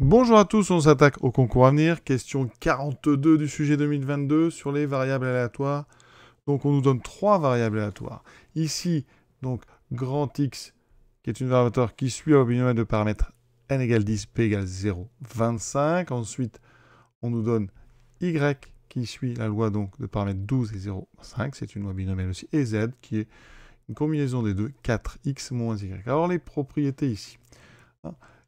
Bonjour à tous, on s'attaque au concours à venir. Question 42 du sujet 2022 sur les variables aléatoires. Donc on nous donne trois variables aléatoires. Ici, donc grand X, qui est une variable aléatoire qui suit un binomial de paramètres n égale 10, p égale 0, 25. Ensuite, on nous donne Y, qui suit la loi donc de paramètres 12 et 0, 5. C'est une loi binomiale aussi. Et Z, qui est une combinaison des deux, 4x moins Y. Alors les propriétés ici.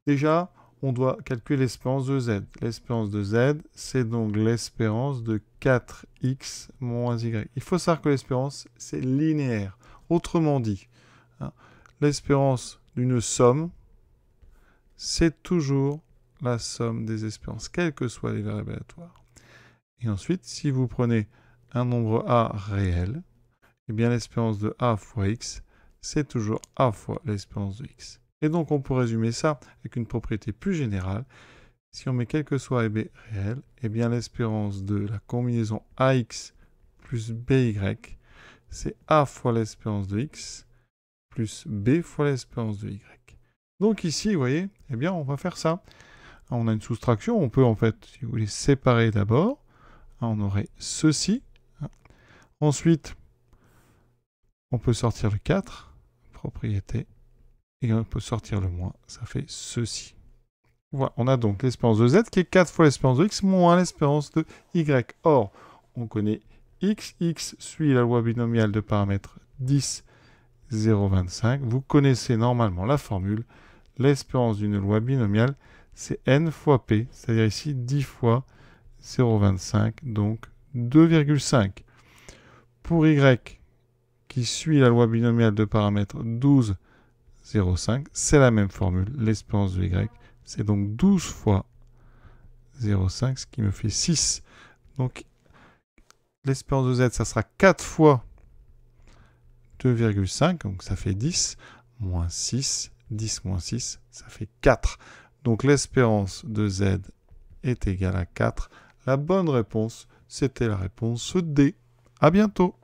Déjà, on doit calculer l'espérance de Z. L'espérance de Z, c'est donc l'espérance de 4x moins Y. Il faut savoir que l'espérance, c'est linéaire. Autrement dit, l'espérance d'une somme, c'est toujours la somme des espérances, quelles que soient les variables aléatoires. Et ensuite, si vous prenez un nombre A réel, eh bien l'espérance de A fois X, c'est toujours A fois l'espérance de X. Et donc, on peut résumer ça avec une propriété plus générale. Si on met quel que soit A et B réel, eh bien l'espérance de la combinaison AX plus BY, c'est A fois l'espérance de X plus B fois l'espérance de Y. Donc ici, vous voyez, eh bien, on va faire ça. On a une soustraction, on peut en fait, si vous voulez, séparer d'abord. On aurait ceci. Ensuite, on peut sortir le 4, propriété. Et on peut sortir le moins, ça fait ceci. Voilà, on a donc l'espérance de Z qui est 4 fois l'espérance de X moins l'espérance de Y. Or, on connaît X. X suit la loi binomiale de paramètres 10, 0, 25. Vous connaissez normalement la formule. L'espérance d'une loi binomiale, c'est n fois P, c'est-à-dire ici 10 fois 0,25, donc 2,5. Pour Y, qui suit la loi binomiale de paramètres 12, 0,5, c'est la même formule. L'espérance de Y, c'est donc 12 fois 0,5, ce qui me fait 6. Donc, l'espérance de Z, ça sera 4 fois 2,5, donc ça fait 10, moins 6, 10 moins 6, ça fait 4. Donc, l'espérance de Z est égale à 4. La bonne réponse, c'était la réponse D. À bientôt.